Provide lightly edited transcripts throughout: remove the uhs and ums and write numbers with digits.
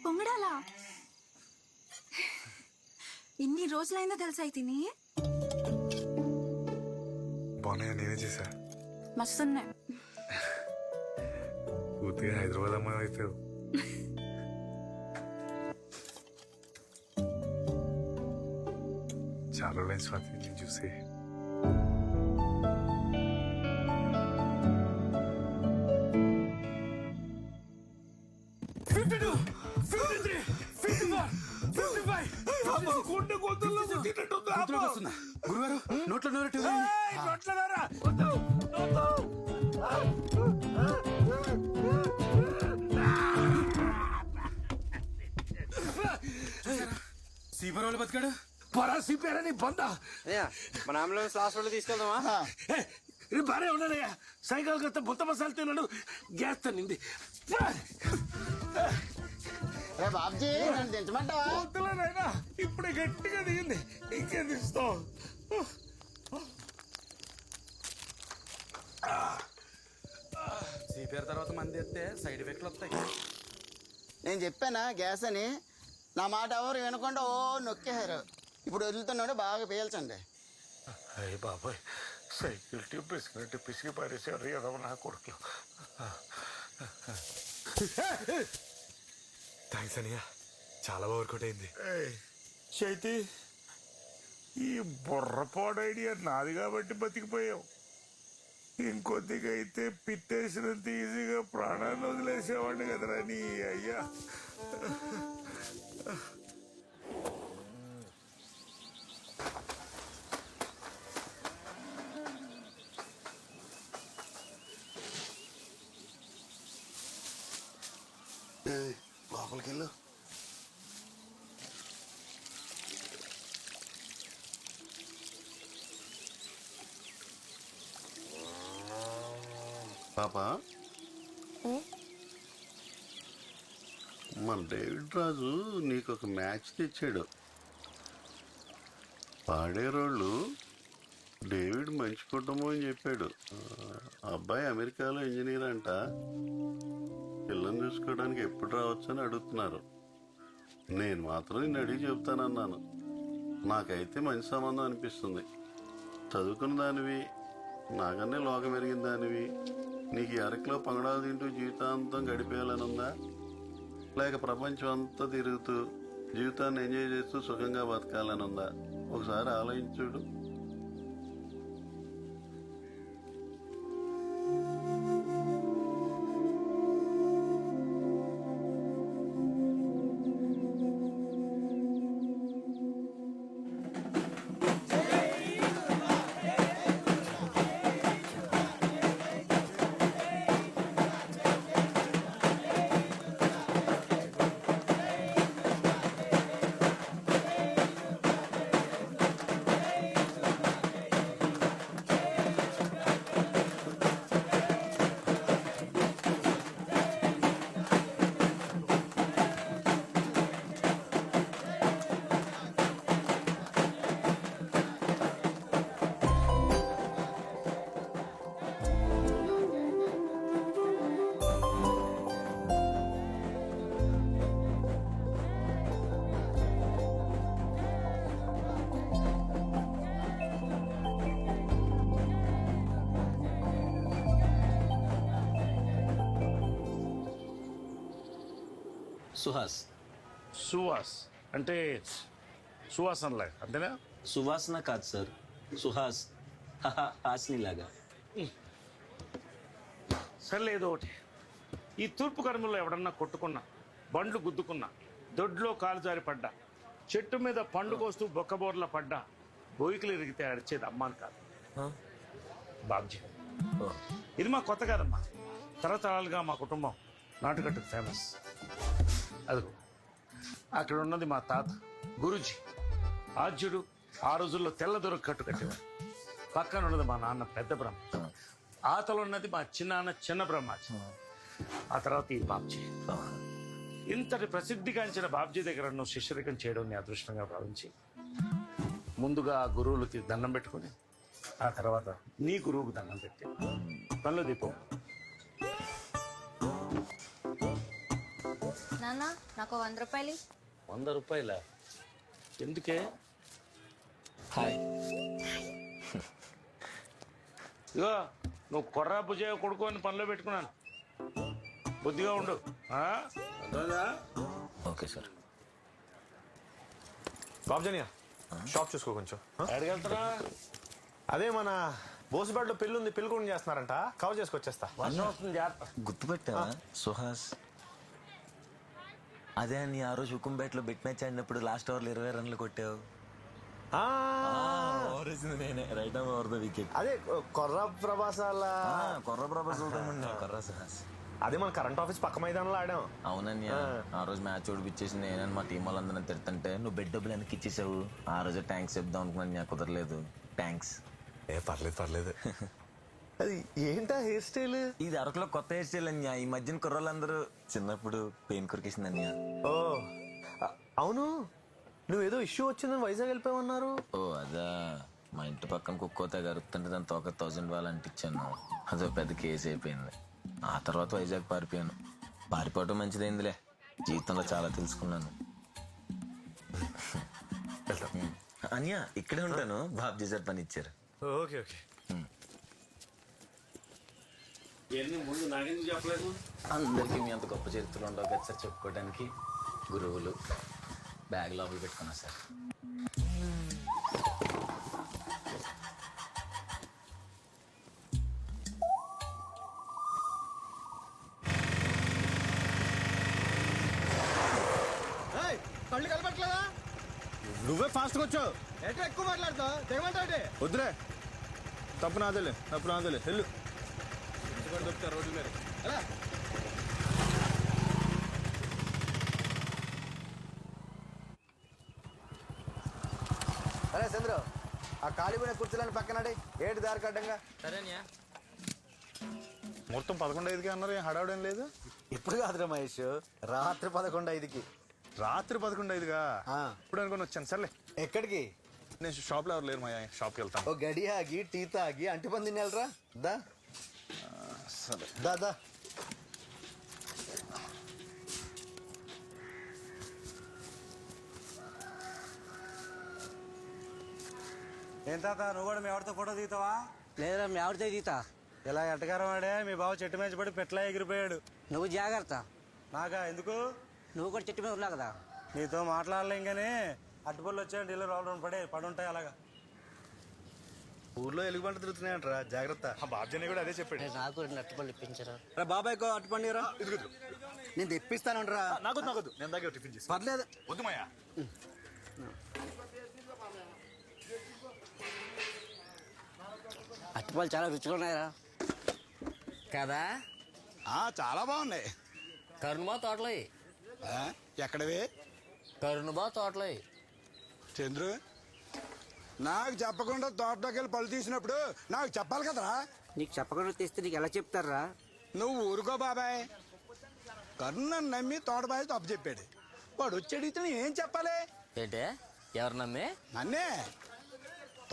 పొంగడాలా? ఇన్ని రోజులైందో తెలుసా తిని? బాగున్నాయా? నేనే చేశా. మస్తున్నాయి. పూర్తిగా హైదరాబాద్ అమ్మాయి అయితే. చాలా రోజులైంది స్వాతి నేను చూసి. గురుగారు నోట్లో నోరటి సీపరోళ్ళు బతికాడు. పరాసిపోయారని బందా మన అంబులెన్స్ హాస్పిటల్ తీసుకెళ్దామా? బానే ఉన్నానయ్యా. సైకిల్ కొత్త బుత్త మసాలు తిన్నాడు. గ్యాస్ తన్నింది. బాబ్జీ నన్ను దించమంటావా? వద్దులేనైనా ఇప్పుడే గట్టిగా దిగింది. ఇంకేం దిస్తావు? సిపిఆర్ తర్వాత మంది ఎత్తే సైడ్ ఎఫెక్ట్లు వస్తాయి. నేను చెప్పానా గ్యాస్ అని? నా మాట ఎవరు వినకుండా ఓ నొక్కేశారు. ఇప్పుడు వదులుతున్నాడు, బాగా పీల్చండి. అయ్య బాబాయ్, సైకిల్ ట్యూబ్ పిసికినట్టు పిసికి పారేసారు ఎదవ నా కొడుకులు. థ్యాంక్స్ అనియా, చాలా బాగా వర్కౌట్ అయింది. చైతి, ఈ బుర్రపాడు ఐడియా నాది కాబట్టి బతికిపోయావు. ఇంకొద్దిగా అయితే పిట్టేసినంత ఈజీగా ప్రాణాన్ని వదిలేసేవాడిని కదరా నీ అయ్యా. లోపలికి వెళ్ళు. పాప, మన డేవిడ్ రాజు నీకు ఒక మ్యాచ్ తెచ్చాడు. పాడేరోళ్ళు డేవిడ్ మంచి కుటుంబం అని చెప్పాడు. అబ్బాయి అమెరికాలో ఇంజనీర్ అంట. పిల్లని చూసుకోవడానికి ఎప్పుడు రావచ్చు అని అడుగుతున్నారు. నేను మాత్రం నిన్ను అడిగి చెప్తానన్నాను. నాకైతే మంచి సంబంధం అనిపిస్తుంది. చదువుకున్న దానివి, నాకన్నే లోకం ఎరిగిన దానివి. నీకు ఈ అరకులో పంగడాలు తింటూ జీవితాంతం గడిపేయాలని ఉందా, లేక ప్రపంచం అంతా తిరుగుతూ జీవితాన్ని ఎంజాయ్ చేస్తూ సుఖంగా బతకాలని ఉందా? ఒకసారి ఆలోచించుడు. సుహాస్. సువాస్ అంటే సువాసనలే అంతేనా? సువాసన కాదు సార్, సుహాస్. హాస్ని లాగా. సర్లేదు ఒకటి, ఈ తూర్పు కర్మలో ఎవడన్నా కొట్టుకున్నా, బండ్లు గుద్దుకున్నా, దొడ్లో కాలు జారి పడ్డా, చెట్టు మీద పండు కోస్తూ బొక్కబోర్ల పడ్డా, బోయికలు ఇరిగితే అడిచేది అమ్మాని కాదు, బాబ్జీ. ఇది మా కొత్త కాదమ్మా. తరతరాలుగా మా కుటుంబం నాటుకట్టుకు ఫేమస్. అదిగో అక్కడ ఉన్నది మా తాత గురూజీ ఆద్యుడు. ఆ రోజుల్లో తెల్ల దొరకు కట్టు కట్టేవాడు. పక్కన ఉన్నది మా నాన్న పెద్ద బ్రహ్మ. ఆతలు ఉన్నది మా చిన్నాన్న చిన్న బ్రహ్మాజీ. ఆ తర్వాత ఈ బాబ్జీ. ఇంతటి ప్రసిద్ధిగాంచిన బాబ్జీ దగ్గర నువ్వు శిష్యరికం చేయడం నీ అదృష్టంగా భావించి ముందుగా ఆ గురువులకి దండం పెట్టుకుని ఆ తర్వాత నీ గురువుకు దండం పెట్టి పనులు దీపం. నాన్న నాకు 100 రూపాయలు 100 రూపాయల ఎందుకే? హాయ్. ఇగో నువ్వు కొర్రా భుజయ కొడుకు అని పనిలో పెట్టుకున్నాను. బుద్ధిగా ఉండు. అర్థమైందా? Okay sir. బాబ్జనియా షాప్ చూసుకో కొంచెం. ఎక్కడికి వెళ్తున్నా? అదే మన బోసుబాట్లో పెళ్ళి ఉంది, పెళ్లి కూడా చేస్తున్నారంట, కవర్ చేసుకొచ్చేస్తా. వర్షం వస్తుంది జాగ్రత్త. గుర్తుపెట్టావా సుహాస్? అదే నీ ఆ రోజు హుకుంపేటలో బెట్ మ్యాచ్ ఆడినప్పుడు లాస్ట్ ఓవర్లో 20 రన్లు కొట్టావు. నేనే right arm over the wicket. అదే కొర్ర ప్రభాసాల కొర్ర ప్రభాస్ కొర్ర సుహాస్. అదే మన కరెంట్ ఆఫీస్ పక్క మైదానంలో ఆడాం. అవునన్య, ఆ రోజు మ్యాచ్ ఓడిపించేసి నేనని మా టీం వాళ్ళందరినీ తిడుతుంటే నువ్వు బెడ్ డబ్బులు వెనక్కి ఇచ్చేసావు. ఆ రోజు థ్యాంక్స్ చెప్దాం అనుకున్నాను, నాకు కుదరలేదు. థ్యాంక్స్. ఏ పర్లేదు పర్లేదు. అది ఏంటా హెయిర్ స్టైల్? ఇది అరకులో కొత్త హెయిర్ స్టైల్ అన్య. ఈ మధ్యన కుర్రోళ్ళందరూ చిన్నప్పుడు పెయిన్ కొరికేసింది అన్య. ఓ అవును, నువ్వేదో ఇష్యూ వచ్చిందని వైజాగ్ వెళ్ళిపోయావన్నారు. ఓ అదా, మా ఇంటి పక్కన కుక్కోతే గరుపుతుంటే దాని తోక 1000 వాళ్ళు అంటించాను. అదో పెద్ద కేసు అయిపోయింది. ఆ తర్వాత వైజాగ్ పారిపోయాను. పారిపోవటం మంచిదైందిలే, జీవితంలో చాలా తెలుసుకున్నాను. అన్య ఇక్కడే ఉంటాను, బాబు చేసారు పని ఇచ్చారు. Okay okay. ఇవన్నీ ముందు నాకెందుకు చెప్పలేదు? అందరికీ మీ అంత గొప్ప చరిత్రలు ఉండవు కదా సార్ చెప్పుకోవడానికి. గురువులు బ్యాగ్ లోపల పెట్టుకున్నా సార్. కళ్ళు కలపట్లేదా? నువ్వే ఫాస్ట్గా వచ్చావు. ఏంటో ఎక్కువ మాట్లాడుతావు, తెగమంటావు. వద్దులే, తప్పు నాదేలే వెళ్ళు. దొరుకుతా రోడ్డు మీద. అరే చంద్రు, ఆ కాళీపోయిన కుర్చీలను పక్కనడి, ఏటి దారి కడ్డంగా. సరేనా? మొత్తం 11:05కి అన్నారు, హడావుడేం లేదు. ఇప్పుడు కాదురా మహేష్, రాత్రి 11:05కి. రాత్రి 11:05గా ఇప్పుడు అనుకుని వచ్చాను. సర్లే, ఎక్కడికి? నేను షాప్లో ఎవరు లేరు, మా షాప్కి వెళ్తాను. ఓ గడి ఆగి టీ తాగి అంటిపంది తినేలరా. దా సరే. దా దా. ఏం తాత, నువ్వు కూడా మీ ఆవిడతో ఫోటో దిగుతావా? లేదురా మీ ఆవిడతో దిగుతా. ఇలా ఎట్టగారం ఆడే మీ బావ చెట్టు మీద పడి పెట్లా ఎగిరిపోయాడు. నువ్వు జాగ్రత్త. నాకా ఎందుకు? నువ్వు కూడా చెట్టు మీద ఉన్నావు కదా. నీతో మాట్లాడలేం కానీ అట్టుపళ్ళు వచ్చాయంటే ఇల్లు రావడం పడి ఉంటాయి అలాగా. ఊర్లో ఎలుగుబంట తిరుగుతున్నాయంటరా, జాగ్రత్త. బాబ్జని కూడా అదే చెప్పాడు. నాకు 2 అట్టుపళ్ళు ఇప్పించరా. బాబాయ్కో అట్టుపండి రా. నేను తెప్పిస్తానురా. నాకొద్దు, నేను దగ్గర టిఫిన్ చేసి. పర్లేదు. వద్దు మాయా. అట్టుపళ్ళు చాలా రుచిగా ఉన్నాయరా. కదా చాలా బాగున్నాయి. కరుణబా తోటలో ఎక్కడవి? కరుణబా తోటలో చంద్రు, నాకు చెప్పకుండా తోటలోకి వెళ్ళి పళ్ళు తీసినప్పుడు నాకు చెప్పాలి కదరా. నీకు చెప్పకుండా తెస్తే నీకు ఎలా చెప్తారా? నువ్వు ఊరుకో బాబాయ్. కరుణ నమ్మి తోటబాయి తప్పు చెప్పాడు. వాడు వచ్చి అడిగితే నేను ఏం చెప్పాలి? ఏంటే ఎవరు నమ్మే? నన్నే.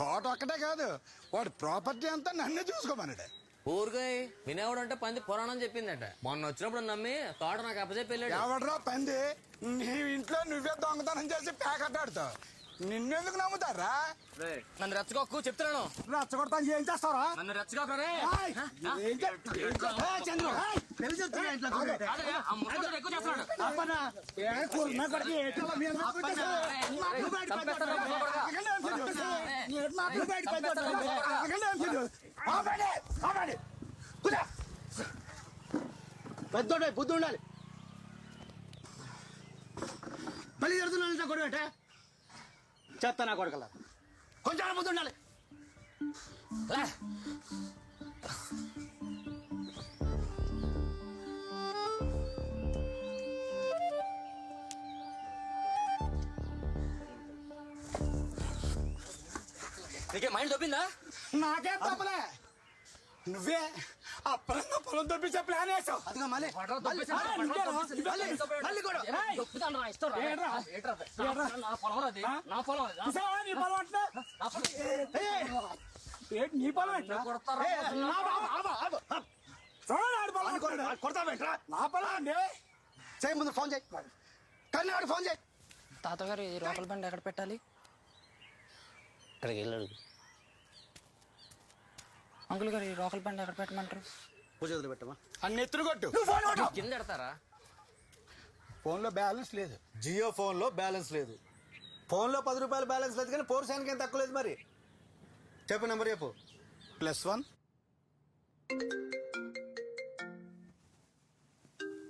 తోట ఒక్కటే కాదు, వాడి ప్రాపర్టీ అంతా నన్నే చూసుకోమన్నాడు. ఊరుగాయ వినేవాడు అంటే పంది పురాణం చెప్పిందట. మొన్న వచ్చినప్పుడు నమ్మి తోట నాకు అప్పచెప్పి వెళ్ళాడు. ఎవడరా పంది? నీ ఇంట్లో నువ్వే దొంగతనం చేసి ప్యాకెట్టాడుతావు. నిన్నెందుకు నమ్ముతారా? నన్ను రెచ్చగొక్కు చెప్తున్నాను. రెచ్చగొడతాను, ఏం చేస్తావరా? నన్ను రెచ్చగొక్క పెద్దోడే బుద్ధి ఉండాలి. మళ్ళీ జరుగుతున్నాను కొడువేట చెత్త నా కొడుకలా. కొంచెం బుద్ధి ఉండాలి. నీకే మైండ్ దొబ్బిందా? నాకేం తప్పలే, నువ్వే అప్పరంగా పొలం దొప్పించే ప్లాన్ వేసావు. అదిగా మళ్ళీ నీ పొలం కొడతావేంట్రా? నా పొలం అండి. చేయి ముందు ఫోన్ చేయి కన్నవాడు ఫోన్ చేయి. తాతగారు ఈ రోకల బండి ఎక్కడ పెట్టాలి? ఇక్కడికి వెళ్ళాడు. అంకుల్ గారు ఈ రోకల బండి ఎక్కడ పెట్టమంటారు? పూజ వదిలిపెట్టమా. అన్ని ఎత్తులు కొట్టు. నువ్వు ఫోన్ కొట్టు. కింద ఎడతారా? ఫోన్లో బ్యాలెన్స్ లేదు. జియో ఫోన్లో బ్యాలెన్స్ లేదు. ఫోన్లో 10 రూపాయలు బ్యాలెన్స్ లేదు కానీ పోర్షన్కి ఏం తక్కువ లేదు. మరి చెప్పు నెంబర్ చెప్పు. +1